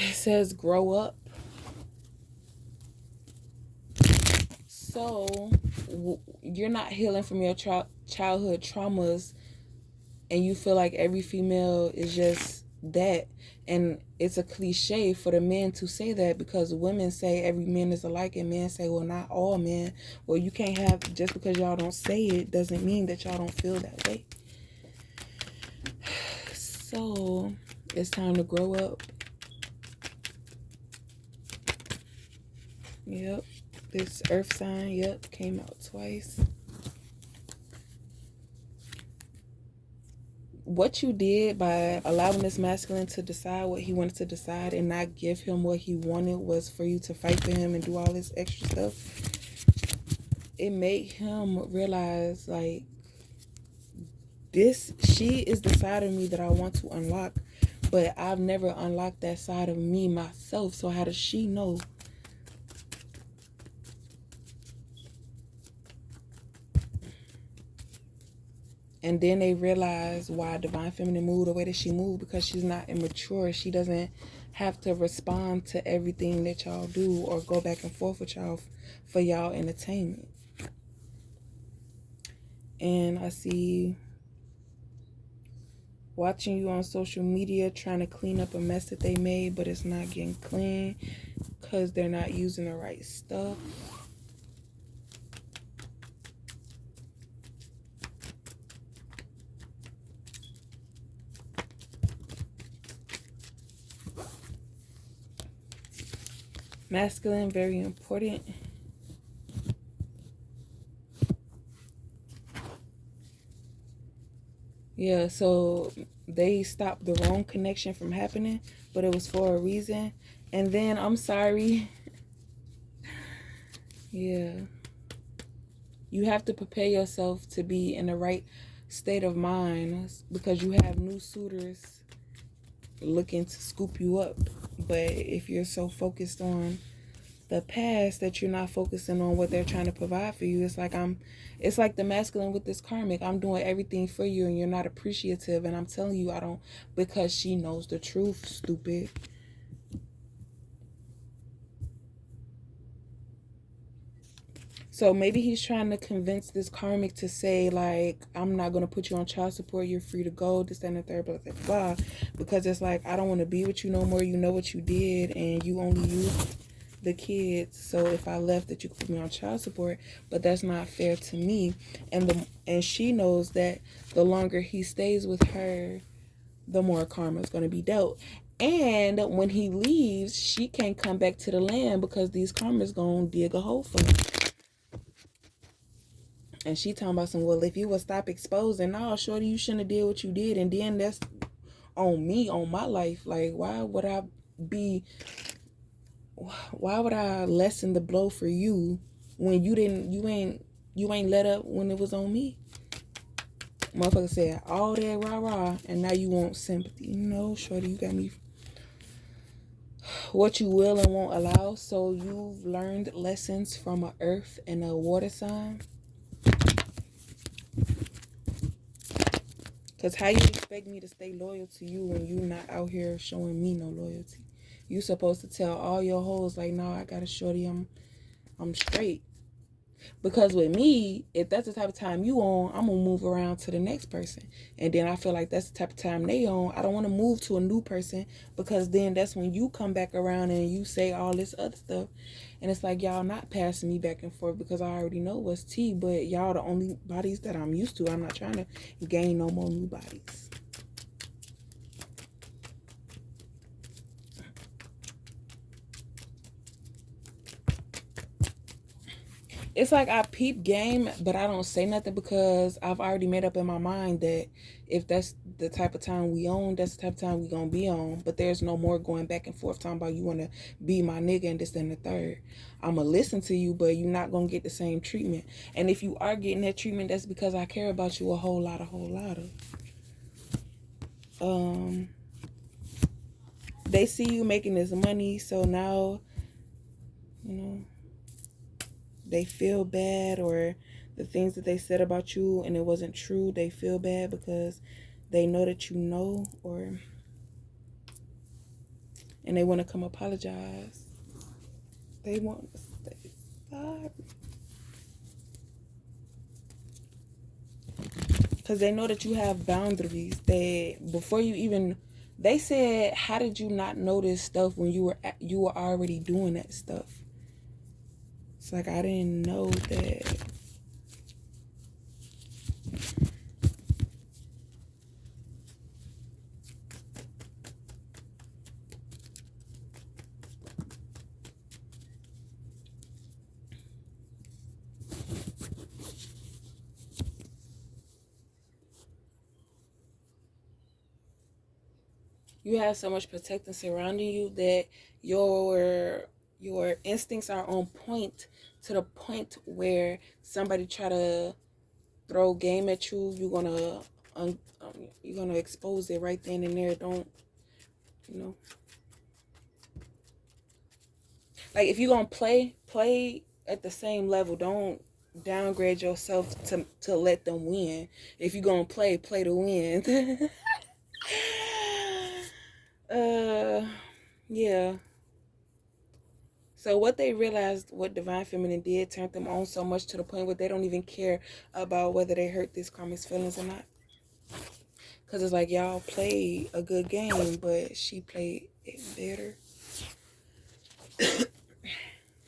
It says grow up. So you're not healing from your childhood traumas, and you feel like every female is just that. And it's a cliche for the men to say that, because women say every man is alike, and men say, well, not all men. Well, you can't have, just because y'all don't say it doesn't mean that y'all don't feel that way. So it's time to grow up. Yep. This earth sign, yep, came out twice. What you did by allowing this masculine to decide what he wanted to decide and not give him what he wanted was for you to fight for him and do all this extra stuff. It made him realize, like, she is the side of me that I want to unlock, but I've never unlocked that side of me myself. So how does she know? And then they realize why Divine Feminine moved the way that she moved, because she's not immature. She doesn't have to respond to everything that y'all do or go back and forth with y'all for y'all entertainment. And I see watching you on social media trying to clean up a mess that they made, but it's not getting clean because they're not using the right stuff. Masculine, very important. Yeah, so they stopped the wrong connection from happening, but it was for a reason. And then, I'm sorry. Yeah. You have to prepare yourself to be in the right state of mind, because you have new suitors looking to scoop you up. But if you're so focused on the past that you're not focusing on what they're trying to provide for you, it's like the masculine with this karmic. I'm doing everything for you and you're not appreciative, and I'm telling you I don't, because she knows the truth, stupid. So maybe he's trying to convince this karmic to say, like, I'm not going to put you on child support. You're free to go, this, that, and the third, blah, blah, blah. Because it's like, I don't want to be with you no more. You know what you did, and you only used the kids. So if I left, that you could put me on child support. But that's not fair to me. And she knows that the longer he stays with her, the more karma is going to be dealt. And when he leaves, she can't come back to the land because these karmas going to dig a hole for him. And she talking about some, well, if you would stop exposing, no, shorty, you shouldn't have did what you did. And then that's on me, on my life. Like, why would I lessen the blow for you when you ain't let up when it was on me? Motherfucker said all that rah-rah, and now you want sympathy. No, shorty, you got me what you will and won't allow. So you've learned lessons from a earth and a water sign. Because how you expect me to stay loyal to you when you not out here showing me no loyalty? You supposed to tell all your hoes, like, no, I got a shorty, I'm straight. Because with me, if that's the type of time you on, I'm going to move around to the next person. And then I feel like that's the type of time they on. I don't want to move to a new person, because then that's when you come back around and you say all this other stuff. And it's like, y'all not passing me back and forth because I already know what's tea. But y'all the only bodies that I'm used to. I'm not trying to gain no more new bodies. It's like I peep game, but I don't say nothing because I've already made up in my mind that if that's the type of time we on, that's the type of time we gonna be on. But there's no more going back and forth talking about you wanna be my nigga and this and the third. I'ma listen to you, but you're not gonna get the same treatment. And if you are getting that treatment, that's because I care about you a whole lot of. They see you making this money, so now, you know, they feel bad, or the things that they said about you and it wasn't true, they feel bad because they know that you know. Or and they want to come apologize. They want to say sorry. Because they know that you have boundaries. That before you even, they said, how did you not notice stuff when you were already doing that stuff? It's like, I didn't know that. You have so much protecting surrounding you that your instincts are on point, to the point where somebody try to throw game at you, you're gonna expose it right then and there. Don't, you know, like, if you're gonna play at the same level. Don't downgrade yourself to let them win. If you're gonna play to win. Yeah. So what they realized, what Divine Feminine did, turned them on so much to the point where they don't even care about whether they hurt this karmic's feelings or not. Because it's like, y'all played a good game, but she played it better.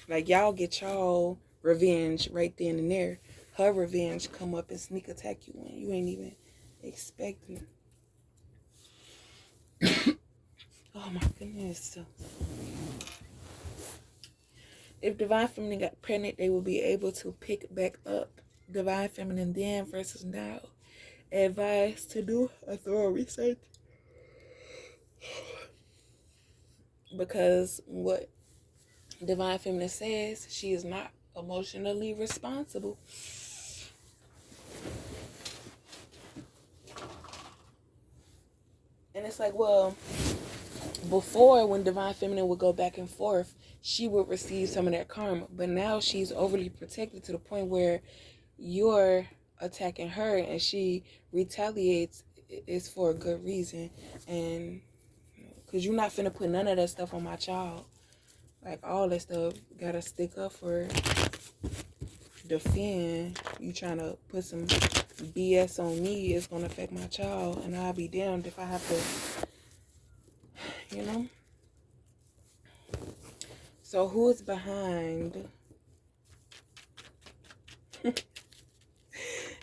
Like, y'all get y'all revenge right then and there. Her revenge come up and sneak attack you when you ain't even expecting it. Oh my goodness. If Divine Feminine got pregnant, they will be able to pick back up Divine Feminine then versus now. Advice to do a thorough research. Because what Divine Feminine says, she is not emotionally responsible. And it's like, well, before, when Divine Feminine would go back and forth, she would receive some of that karma. But now she's overly protected to the point where you're attacking her and she retaliates. It's for a good reason. And because you're not finna put none of that stuff on my child. Like, all that stuff gotta stick up for defend. You trying to put some BS on me, it's gonna affect my child, and I'll be damned if I have to, you know. So who is behind?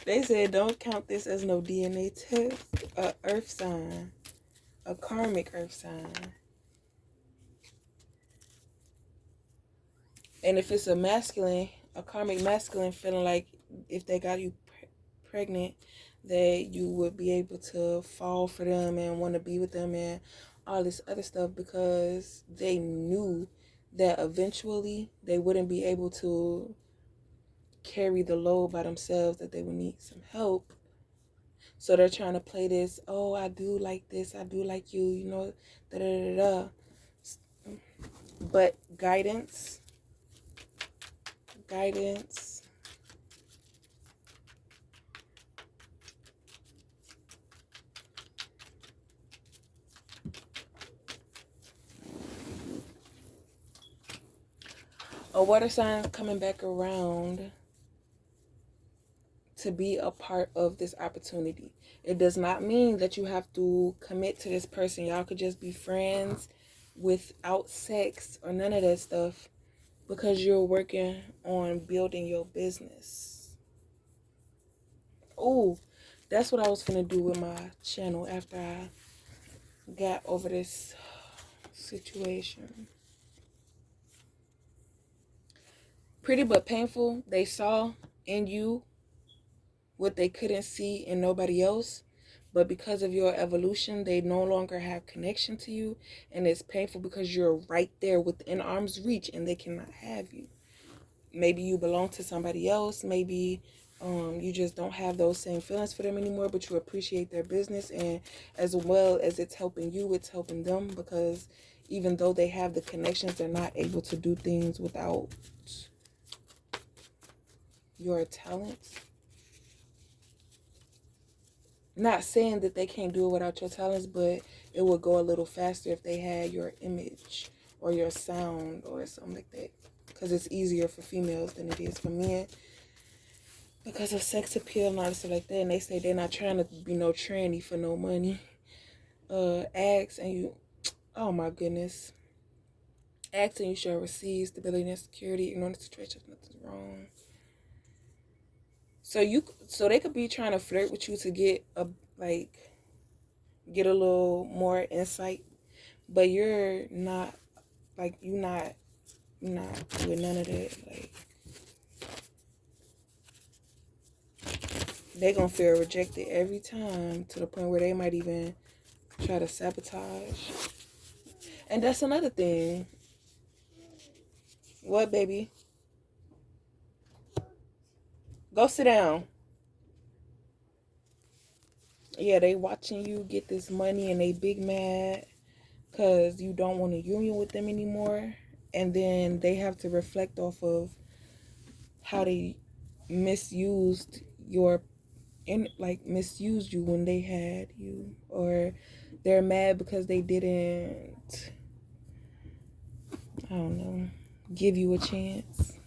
They said don't count this as no DNA test. A earth sign, a karmic earth sign. And if it's a karmic masculine, feeling like if they got you pregnant, that you would be able to fall for them and want to be with them and all this other stuff, because they knew that eventually they wouldn't be able to carry the load by themselves, that they would need some help. So they're trying to play this, oh, I do like this, I do like you, you know, da da da da. But guidance. A water sign coming back around to be a part of this opportunity. It does not mean that you have to commit to this person. Y'all could just be friends without sex or none of that stuff, because you're working on building your business. Oh, that's what I was finna do with my channel after I got over this situation. Pretty but painful. They saw in you what they couldn't see in nobody else, but because of your evolution, they no longer have connection to you, and it's painful because you're right there within arm's reach and they cannot have you. Maybe you belong to somebody else. Maybe you just don't have those same feelings for them anymore, but you appreciate their business, and as well as it's helping you, it's helping them, because even though they have the connections, they're not able to do things without your talents. Not saying that they can't do it without your talents, but it would go a little faster if they had your image or your sound or something like that. Because it's easier for females than it is for men because of sex appeal and all stuff like that. And they say they're not trying to be no tranny for no money. Ask and you, oh my goodness. Ask and you shall receive stability and security. Ignore the situation, nothing's wrong. So they could be trying to flirt with you to get get a little more insight, but you're not you're not with none of that. Like they gonna feel rejected every time to the point where they might even try to sabotage. And that's another thing. What, baby? Go sit down. Yeah, they watching you get this money and they big mad because you don't want a union with them anymore. And then they have to reflect off of how they misused misused you when they had you, or they're mad because they didn't, I don't know, give you a chance.